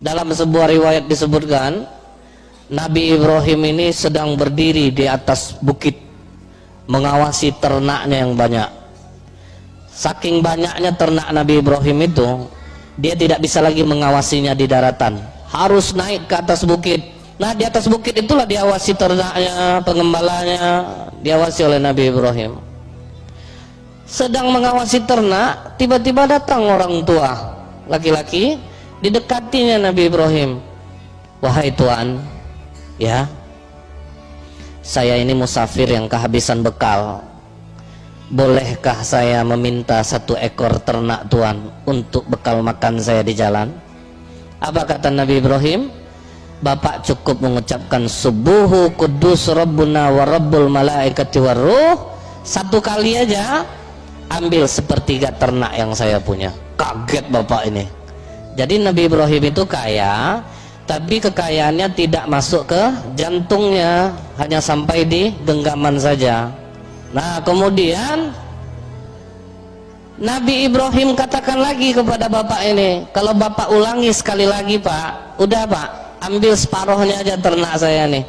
Dalam sebuah riwayat disebutkan Nabi Ibrahim ini sedang berdiri di atas bukit mengawasi ternaknya yang banyak. Saking banyaknya ternak Nabi Ibrahim itu, dia tidak bisa lagi mengawasinya di daratan, harus naik ke atas bukit. Nah, di atas bukit itulah diawasi ternaknya, pengembalanya diawasi oleh Nabi Ibrahim. Sedang mengawasi ternak, tiba-tiba datang orang tua laki-laki, didekatinya Nabi Ibrahim. Wahai Tuan, ya, saya ini musafir yang kehabisan bekal. Bolehkah saya meminta 1 ekor ternak Tuan untuk bekal makan saya di jalan? Apa kata Nabi Ibrahim? Bapak cukup mengucapkan subuhu kudus rabbuna wa rabbul malaikati waruh. 1 kali aja ambil 1/3 ternak yang saya punya. Kaget bapak ini. Jadi Nabi Ibrahim itu kaya, tapi kekayaannya tidak masuk ke jantungnya, hanya sampai di genggaman saja. Nah, kemudian Nabi Ibrahim katakan lagi kepada bapak ini, kalau bapak ulangi sekali lagi Pak, udah Pak, ambil separuhnya aja ternak saya nih.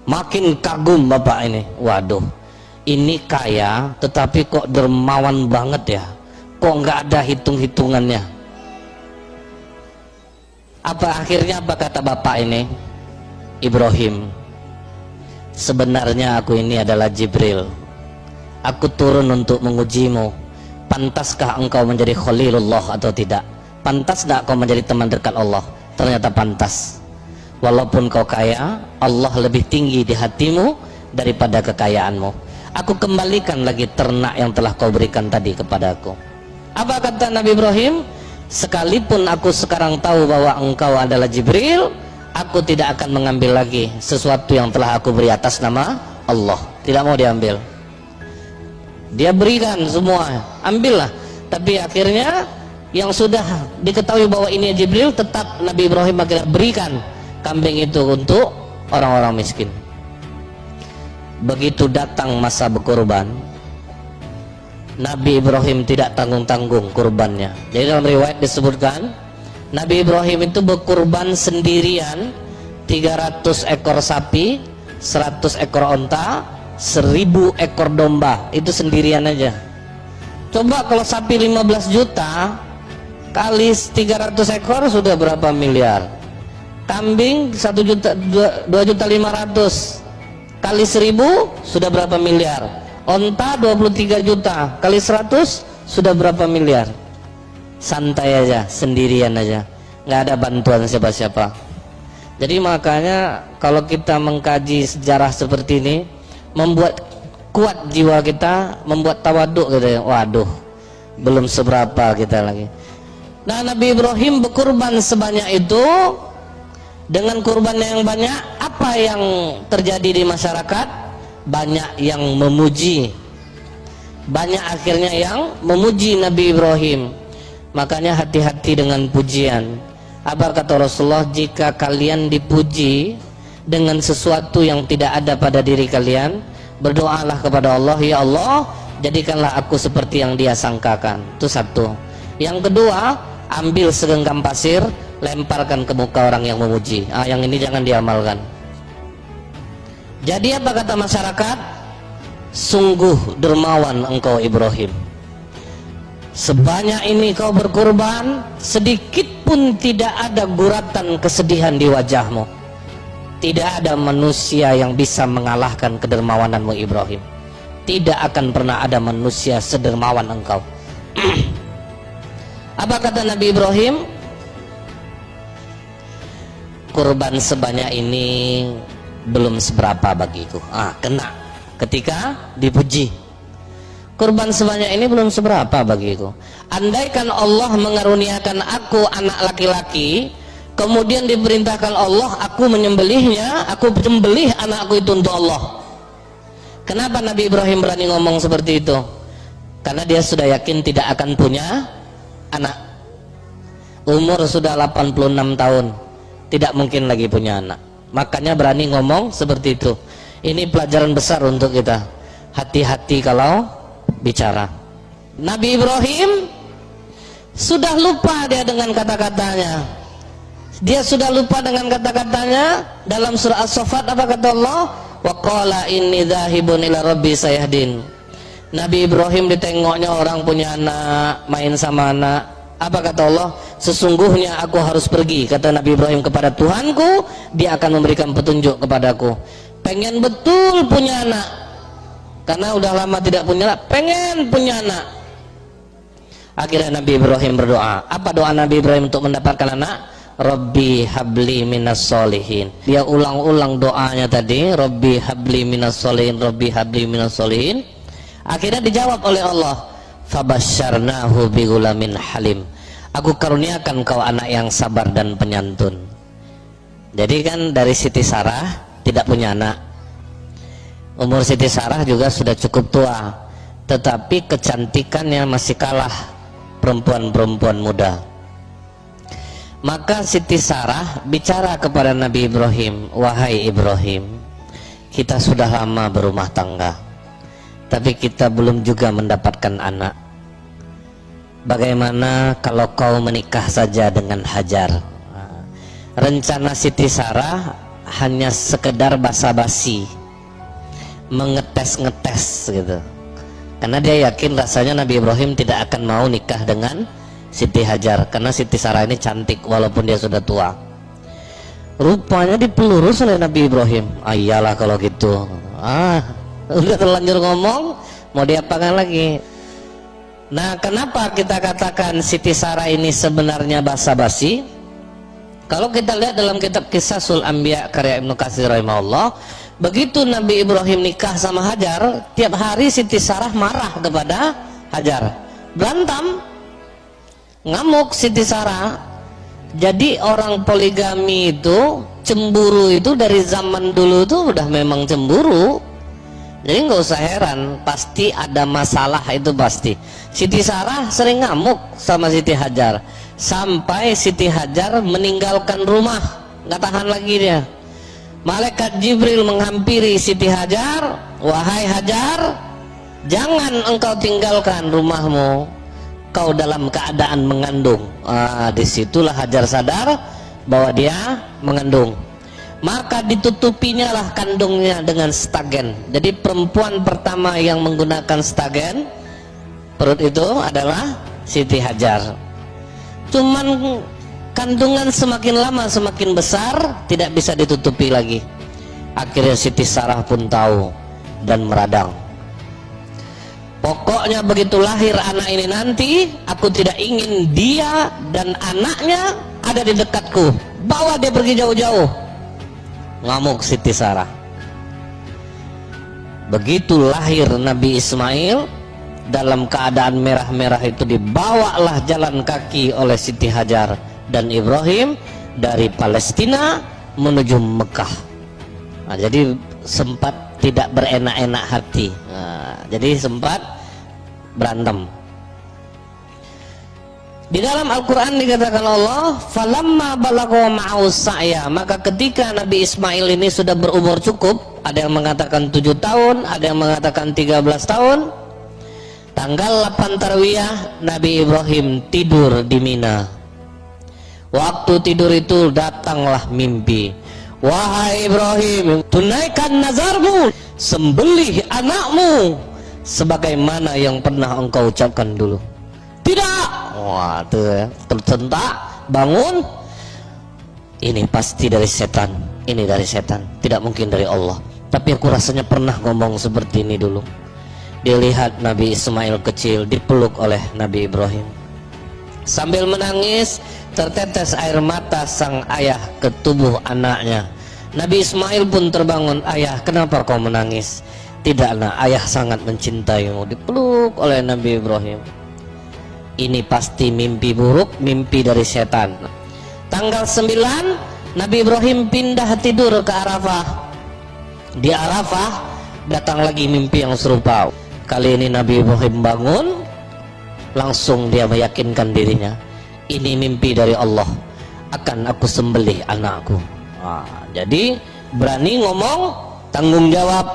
Makin kagum bapak ini. Waduh, ini kaya tetapi kok dermawan banget ya, kok nggak ada hitung-hitungannya. Apa akhirnya, apa kata bapak ini? Ibrahim, sebenarnya aku ini adalah Jibril. Aku turun untuk mengujimu. Pantaskah engkau menjadi Khalilullah atau tidak? Pantas tidak kau menjadi teman dekat Allah? Ternyata pantas. Walaupun kau kaya, Allah lebih tinggi di hatimu daripada kekayaanmu. Aku kembalikan lagi ternak yang telah kau berikan tadi kepadaku. Apa kata Nabi Ibrahim? Sekalipun aku sekarang tahu bahwa engkau adalah Jibril, aku tidak akan mengambil lagi sesuatu yang telah aku beri atas nama Allah. Tidak mau diambil. Dia berikan semua, ambillah. Tapi akhirnya yang sudah diketahui bahwa ini Jibril, tetap Nabi Ibrahim akhirnya berikan kambing itu untuk orang-orang miskin. Begitu datang masa berkorban, Nabi Ibrahim tidak tanggung-tanggung kurbannya. Jadi dalam riwayat disebutkan Nabi Ibrahim itu berkurban sendirian 300 ekor sapi, 100 ekor onta, 1000 ekor domba. Itu sendirian aja. Coba kalau sapi 15 juta kali 300 ekor sudah berapa miliar? Kambing 1 juta, 2.500.000 kali 1000 sudah berapa miliar? Onta 23 juta kali 100 sudah berapa miliar? Santai aja, sendirian aja, nggak ada bantuan siapa-siapa. Jadi makanya kalau kita mengkaji sejarah seperti ini, membuat kuat jiwa kita, membuat tawaduk gitu ya. Waduh, belum seberapa kita lagi. Nah, Nabi Ibrahim berkurban sebanyak itu. Dengan kurbannya yang banyak, apa yang terjadi di masyarakat? Banyak yang memuji, banyak akhirnya yang memuji Nabi Ibrahim. Makanya hati-hati dengan pujian. Apa kata Rasulullah? Jika kalian dipuji dengan sesuatu yang tidak ada pada diri kalian, berdoalah kepada Allah, ya Allah, jadikanlah aku seperti yang dia sangkakan. Itu satu. Yang kedua, ambil segenggam pasir, lemparkan ke muka orang yang memuji. Yang ini jangan diamalkan. Jadi apa kata masyarakat? Sungguh dermawan engkau Ibrahim. Sebanyak ini kau berkurban, sedikit pun tidak ada guratan kesedihan di wajahmu. Tidak ada manusia yang bisa mengalahkan kedermawananmu Ibrahim. Tidak akan pernah ada manusia sedermawan engkau. Apa kata Nabi Ibrahim? Kurban sebanyak ini belum seberapa bagiku. Kena ketika dipuji. Kurban sebanyak ini belum seberapa bagiku. Andaikan Allah mengaruniakan aku anak laki-laki, kemudian diperintahkan Allah aku menyembelihnya, aku menyembelih anakku itu untuk Allah. Kenapa Nabi Ibrahim berani ngomong seperti itu? Karena dia sudah yakin tidak akan punya anak. Umur sudah 86 tahun, tidak mungkin lagi punya anak. Makanya berani ngomong seperti itu. Ini pelajaran besar untuk kita. Hati-hati kalau bicara. Nabi Ibrahim sudah lupa dia dengan kata-katanya. Dia sudah lupa dengan kata-katanya. Dalam surah As-Saffat apa kata Allah? Wa qala inni dzahibun ila rabbi sayahdin. Nabi Ibrahim ditengoknya orang punya anak, main sama anak. Apa kata Allah? Sesungguhnya aku harus pergi, kata Nabi Ibrahim, kepada Tuhanku, dia akan memberikan petunjuk kepadaku. Pengen betul punya anak, karena udah lama tidak punya anak, pengen punya anak. Akhirnya Nabi Ibrahim berdoa. Apa doa Nabi Ibrahim untuk mendapatkan anak? Rabbi habli minas solihin. Dia ulang-ulang doanya tadi, Rabbi habli minas solihin, Rabbi habli minas solihin. Akhirnya dijawab oleh Allah, fabasyarnahu bigulamin halim. Aku karuniakan kau anak yang sabar dan penyantun. Jadi kan dari Siti Sarah tidak punya anak. Umur Siti Sarah juga sudah cukup tua, tetapi kecantikannya masih kalah perempuan-perempuan muda. Maka Siti Sarah bicara kepada Nabi Ibrahim, wahai Ibrahim, kita sudah lama berumah tangga, tapi kita belum juga mendapatkan anak. Bagaimana kalau kau menikah saja dengan Hajar? Rencana Siti Sarah hanya sekedar basa-basi, mengetes-ngetes gitu, karena dia yakin rasanya Nabi Ibrahim tidak akan mau nikah dengan Siti Hajar, karena Siti Sarah ini cantik walaupun dia sudah tua. Rupanya dipelurus oleh Nabi Ibrahim. Iyalah kalau gitu, udah terlanjur ngomong, mau diapakan lagi. Nah, kenapa kita katakan Siti Sarah ini sebenarnya basa-basi? Kalau kita lihat dalam kitab Qisasul Anbiya karya Ibnu Katsir rahimahullah, begitu Nabi Ibrahim nikah sama Hajar, tiap hari Siti Sarah marah kepada Hajar, berantem, ngamuk Siti Sarah. Jadi orang poligami itu, cemburu itu dari zaman dulu tuh udah memang cemburu. Jadi nggak usah heran, pasti ada masalah, itu pasti. Siti Sarah sering ngamuk sama Siti Hajar, sampai Siti Hajar meninggalkan rumah, nggak tahan lagi dia. Malaikat Jibril menghampiri Siti Hajar, wahai Hajar, jangan engkau tinggalkan rumahmu, kau dalam keadaan mengandung. Disitulah Hajar sadar bahwa dia mengandung. Maka ditutupinya lah kandungnya dengan stagen. Jadi perempuan pertama yang menggunakan stagen perut itu adalah Siti Hajar. Cuman kandungan semakin lama semakin besar, tidak bisa ditutupi lagi. Akhirnya Siti Sarah pun tahu dan meradang. Pokoknya begitu lahir anak ini nanti, aku tidak ingin dia dan anaknya ada di dekatku. Bawa dia pergi jauh-jauh. Ngamuk Siti Sarah. Begitu lahir Nabi Ismail, dalam keadaan merah-merah itu dibawalah jalan kaki oleh Siti Hajar dan Ibrahim dari Palestina menuju Mekah. Jadi sempat tidak berenak-enak hati. Jadi sempat berantem. Di dalam Al-Quran dikatakan Allah, falamma balagha ma'u sa'ya, maka ketika Nabi Ismail ini sudah berumur cukup, ada yang mengatakan 7 tahun, ada yang mengatakan 13 tahun, tanggal 8 Tarwiyah Nabi Ibrahim tidur di Mina. Waktu tidur itu datanglah mimpi, wahai Ibrahim, tunaikan nazarmu, sembelih anakmu sebagaimana yang pernah engkau ucapkan dulu. Tidak. Wah, tuh ya, tersentak, bangun. Ini pasti dari setan. Ini dari setan, tidak mungkin dari Allah. Tapi aku rasanya pernah ngomong seperti ini dulu. Dilihat Nabi Ismail kecil dipeluk oleh Nabi Ibrahim. Sambil menangis, tertetes air mata sang ayah ke tubuh anaknya. Nabi Ismail pun terbangun. Ayah, kenapa kau menangis? Tidak, nak, ayah sangat mencintaimu. Dipeluk oleh Nabi Ibrahim. Ini pasti mimpi buruk, mimpi dari setan. Tanggal 9 Nabi Ibrahim pindah tidur ke Arafah. Di Arafah datang lagi mimpi yang serupa. Kali ini Nabi Ibrahim bangun, langsung dia meyakinkan dirinya, ini mimpi dari Allah, akan aku sembelih anakku. Jadi berani ngomong, tanggung jawab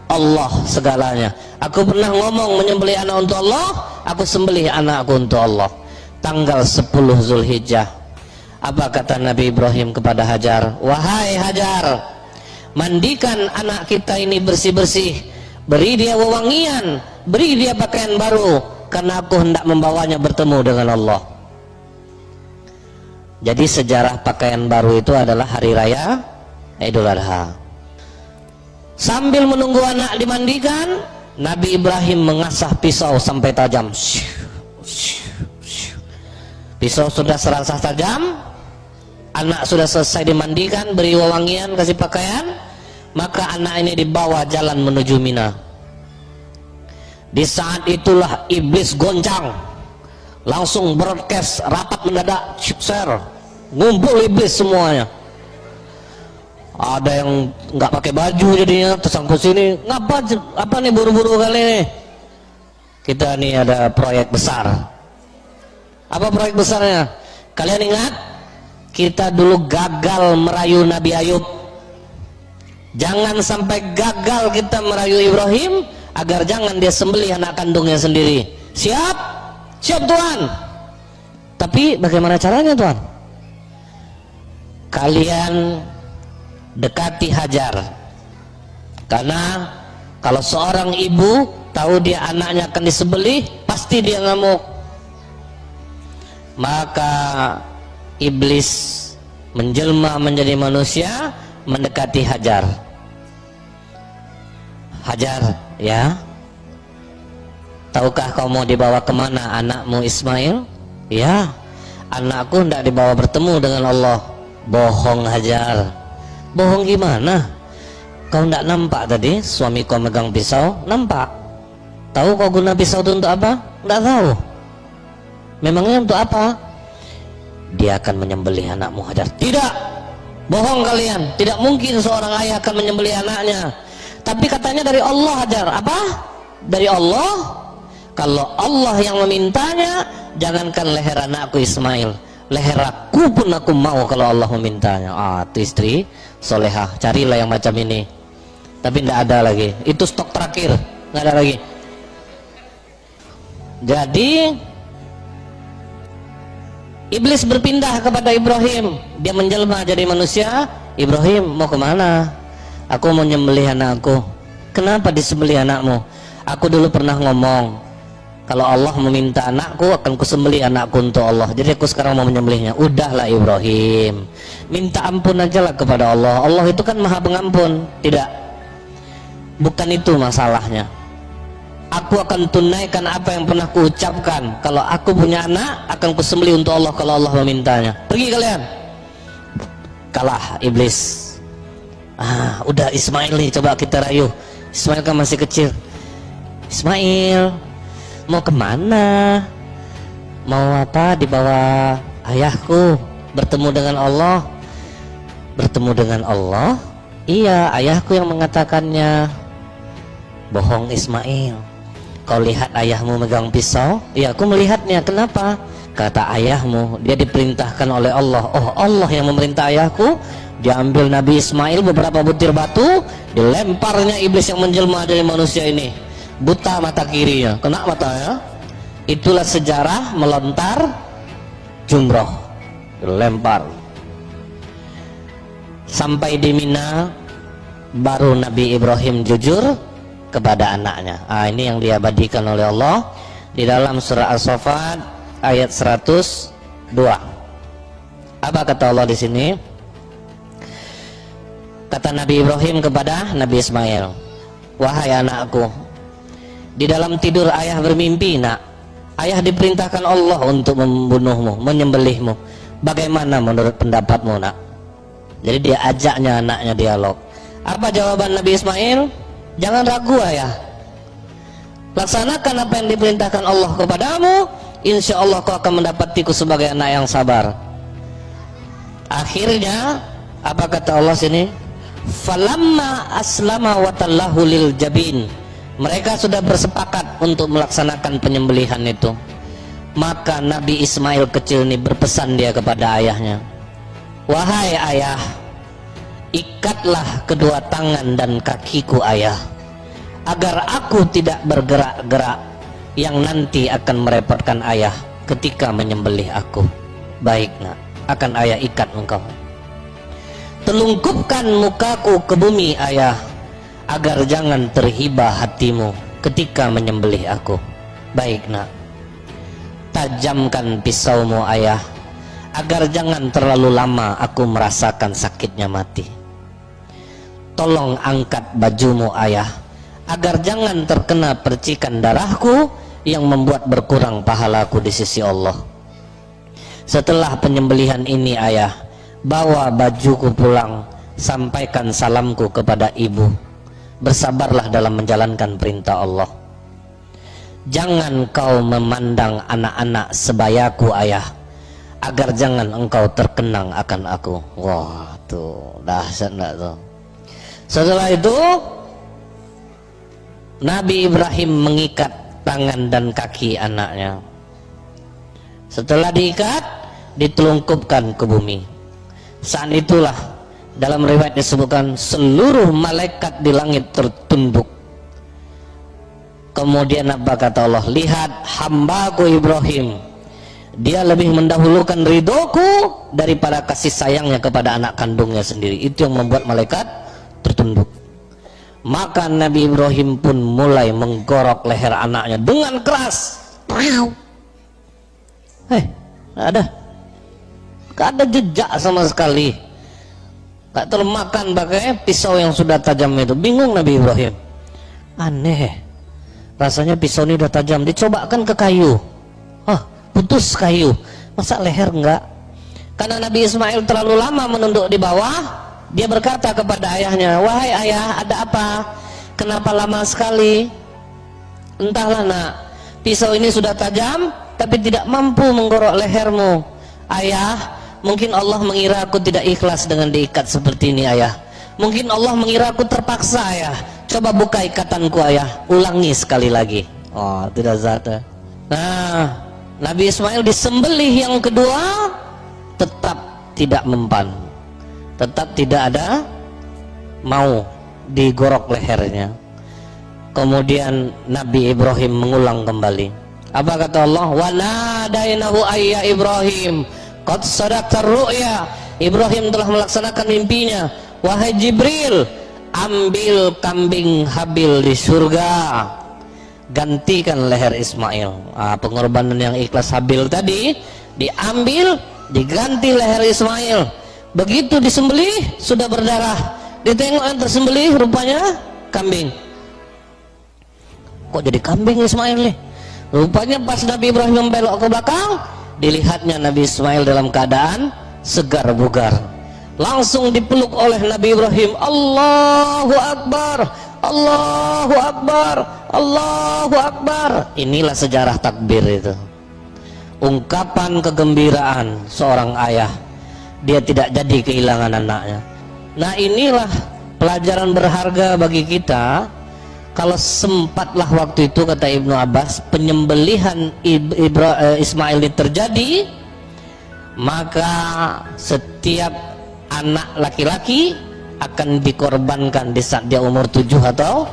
Allah segalanya. Aku pernah ngomong menyembelih anak untuk Allah, aku sembelih anakku untuk Allah. Tanggal 10 Zulhijjah Apa kata Nabi Ibrahim kepada Hajar? Wahai Hajar, mandikan anak kita ini bersih-bersih, beri dia wewangian, beri dia pakaian baru, karena aku hendak membawanya bertemu dengan Allah. Jadi sejarah pakaian baru itu adalah hari raya Idul Adha. Sambil menunggu anak dimandikan, Nabi Ibrahim mengasah pisau sampai tajam. Pisau sudah serasa tajam, anak sudah selesai dimandikan, beri wewangian, kasih pakaian, maka anak ini dibawa jalan menuju Mina. Di saat itulah iblis goncang, langsung broadcast rapat mendadak, share, ngumpul iblis semuanya. Ada yang nggak pakai baju jadinya tersangkut sini. Apa nih buru-buru kali ini? Kita nih ada proyek besar. Apa proyek besarnya? Kalian ingat? Kita dulu gagal merayu Nabi Ayub. Jangan sampai gagal kita merayu Ibrahim, agar jangan dia sembelih anak kandungnya sendiri. Siap? Siap Tuhan. Tapi bagaimana caranya Tuhan? Kalian dekati Hajar, karena kalau seorang ibu tahu dia anaknya akan disembelih, pasti dia ngamuk. Maka iblis menjelma menjadi manusia, mendekati Hajar. Hajar, ya, tahukah kau mau dibawa kemana anakmu Ismail? Ya, anakku hendak dibawa bertemu dengan Allah. Bohong Hajar. Bohong gimana? Kau tidak nampak tadi suami kau megang pisau? Nampak. Tahu kau guna pisau itu untuk apa? Tidak tahu. Memangnya untuk apa? Dia akan menyembelih anakmu Hajar. Tidak. Bohong kalian. Tidak mungkin seorang ayah akan menyembelih anaknya. Tapi katanya dari Allah Hajar. Apa? Dari Allah? Kalau Allah yang memintanya, jangankan leher anakku Ismail, leher aku pun aku mau kalau Allah memintanya. Itu istri solehah, carilah yang macam ini. Tapi tidak ada lagi, itu stok terakhir, nggak ada lagi. Jadi iblis berpindah kepada Ibrahim, dia menjelma jadi manusia. Ibrahim, mau kemana? Aku mau nyembelih anakku. Kenapa disembelih anakmu? Aku dulu pernah ngomong, kalau Allah meminta anakku, akan kusembelih anakku untuk Allah. Jadi aku sekarang mau menyembelihnya. Udahlah Ibrahim, minta ampun aja lah kepada Allah. Allah itu kan maha pengampun. Tidak, bukan itu masalahnya. Aku akan tunaikan apa yang pernah kuucapkan. Kalau aku punya anak, akan kusembelih untuk Allah kalau Allah memintanya. Pergi kalian. Kalah iblis. Udah Ismail nih, coba kita rayu. Ismail kan masih kecil. Ismail, mau kemana? Mau apa? Dibawa ayahku bertemu dengan Allah. Bertemu dengan Allah? Iya, ayahku yang mengatakannya. Bohong Ismail. Kau lihat ayahmu megang pisau? Iya, aku melihatnya. Kenapa? Kata ayahmu, dia diperintahkan oleh Allah. Oh, Allah yang memerintah ayahku. Dia ambil Nabi Ismail beberapa butir batu, dilemparnya iblis yang menjelma dari manusia ini. Buta mata kirinya, kena matanya. Itulah sejarah melontar jumroh, dilempar. Sampai di Mina, baru Nabi Ibrahim jujur kepada anaknya. Ini yang diabadikan oleh Allah di dalam surah As-Saffat ayat 102. Apa kata Allah di sini? Kata Nabi Ibrahim kepada Nabi Ismail, wahai anakku, di dalam tidur ayah bermimpi, nak. Ayah diperintahkan Allah untuk membunuhmu, menyembelihmu. Bagaimana menurut pendapatmu, nak? Jadi dia ajaknya anaknya dialog. Apa jawaban Nabi Ismail? Jangan ragu ayah. Laksanakan apa yang diperintahkan Allah kepadamu. Insya Allah kau akan mendapatiku sebagai anak yang sabar. Akhirnya apa kata Allah sini? Falamma aslama wa tallahu lil jabin. Mereka sudah bersepakat untuk melaksanakan penyembelihan itu. Maka Nabi Ismail kecil ini berpesan dia kepada ayahnya, wahai ayah, ikatlah kedua tangan dan kakiku ayah, agar aku tidak bergerak-gerak yang nanti akan merepotkan ayah ketika menyembelih aku. Baik nak, akan ayah ikat engkau. Telungkupkan mukaku ke bumi ayah, agar jangan terhibah hatimu ketika menyembelih aku. Baik nak, tajamkan pisaumu ayah, agar jangan terlalu lama aku merasakan sakitnya mati. Tolong angkat bajumu ayah, agar jangan terkena percikan darahku yang membuat berkurang pahalaku di sisi Allah. Setelah penyembelihan ini ayah, bawa bajuku pulang, sampaikan salamku kepada ibu. Bersabarlah dalam menjalankan perintah Allah. Jangan kau memandang anak-anak sebayaku ayah, agar jangan engkau terkenang akan aku. Wah, tuh dahsyat enggak tuh. Setelah itu Nabi Ibrahim mengikat tangan dan kaki anaknya. Setelah diikat, ditelungkupkan ke bumi. Saat itulah dalam riwayat disebutkan seluruh malaikat di langit tertunduk. Kemudian apa kata Allah? Lihat hambaku Ibrahim, dia lebih mendahulukan ridhoku daripada kasih sayangnya kepada anak kandungnya sendiri. Itu yang membuat malaikat tertunduk. Maka Nabi Ibrahim pun mulai menggorok leher anaknya dengan keras. Gak ada jejak sama sekali, gak termakan pakai pisau yang sudah tajam itu. Bingung Nabi Ibrahim, aneh, rasanya pisau ini udah tajam. Dicobakan ke kayu, putus kayu, masa leher enggak? Karena Nabi Ismail terlalu lama menunduk di bawah, dia berkata kepada ayahnya, wahai ayah, ada apa? Kenapa lama sekali? Entahlah nak, pisau ini sudah tajam tapi tidak mampu menggorok lehermu. Ayah, mungkin Allah mengira aku tidak ikhlas dengan diikat seperti ini ayah. Mungkin Allah mengira aku terpaksa ayah. Coba buka ikatanku ayah, ulangi sekali lagi. Oh, tidak zat. Nah, Nabi Ismail disembelih yang kedua, tetap tidak mempan, tetap tidak ada mau digorok lehernya. Kemudian Nabi Ibrahim mengulang kembali. Apa kata Allah? Wa nadainahu ayya Ibrahim qad sadaqta ru'ya. Ibrahim telah melaksanakan mimpinya. Wahai Jibril, ambil kambing Habil di surga, gantikan leher Ismail. Pengorbanan yang ikhlas Habil tadi diambil, diganti leher Ismail. Begitu disembelih sudah berdarah, ditengok yang tersembelih rupanya kambing. Kok jadi kambing Ismail nih? Rupanya pas Nabi Ibrahim membelok ke belakang, dilihatnya Nabi Ismail dalam keadaan segar bugar. Langsung dipeluk oleh Nabi Ibrahim. Allahu Akbar, Allahu Akbar, Allahu Akbar. Inilah sejarah takbir itu, ungkapan kegembiraan seorang ayah, dia tidak jadi kehilangan anaknya. Nah, inilah pelajaran berharga bagi kita. Kalau sempatlah waktu itu, kata Ibnu Abbas, penyembelihan Ismail ini terjadi, maka setiap anak laki-laki akan dikorbankan di saat dia umur 7 atau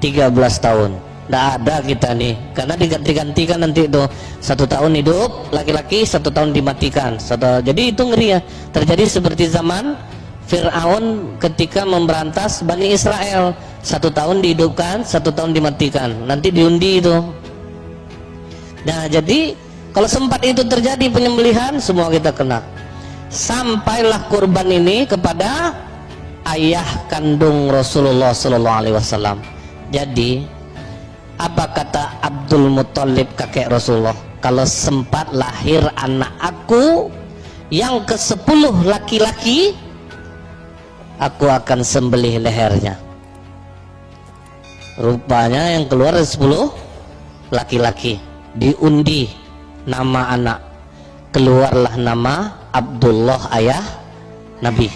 13 tahun. Tidak ada kita nih, karena diganti-gantikan nanti itu 1 tahun hidup laki-laki, 1 tahun dimatikan. Jadi itu ngeri ya, terjadi seperti zaman Fir'aun ketika memberantas Bani Israel, 1 tahun dihidupkan, 1 tahun dimatikan, nanti diundi itu. Nah, jadi kalau sempat itu terjadi penyembelihan, semua kita kena. Sampailah kurban ini kepada ayah kandung Rasulullah SAW. Jadi apa kata Abdul Muthalib, kakek Rasulullah? Kalau sempat lahir anak aku yang ke-10 laki-laki, aku akan sembelih lehernya. Rupanya yang keluar 10 laki-laki, diundi nama anak, keluarlah nama Abdullah, ayah Nabi.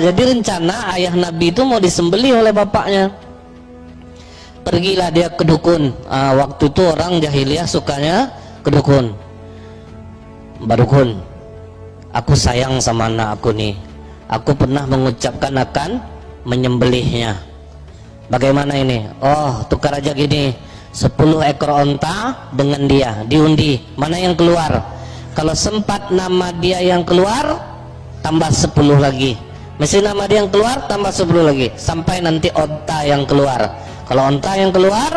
Jadi rencana ayah Nabi itu mau disembelih oleh bapaknya. Pergilah dia ke dukun. Waktu itu orang jahiliyah sukanya ke dukun. Mbak dukun, aku sayang sama anak aku nih, aku pernah mengucapkan akan menyembelihnya. Bagaimana ini? Oh, tukar aja gini, 10 ekor onta dengan dia, diundi, mana yang keluar? Kalau sempat nama dia yang keluar, tambah 10 lagi. Mesti nama dia yang keluar, tambah 10 lagi. Sampai nanti onta yang keluar. Kalau onta yang keluar,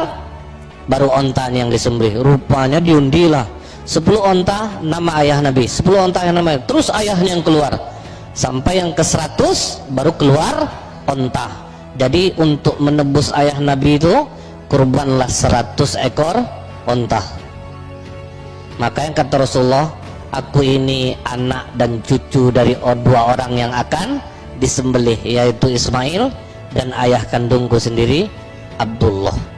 baru onta yang disembelih. Rupanya diundilah 10 onta nama ayah Nabi, 10 onta yang nama, terus ayahnya yang keluar. Sampai yang ke 100, baru keluar onta. Jadi untuk menebus ayah Nabi itu, kurbanlah 100 ekor onta. Maka yang kata Rasulullah, aku ini anak dan cucu dari dua orang yang akan disembelih, yaitu Ismail dan ayah kandungku sendiri Abdullah.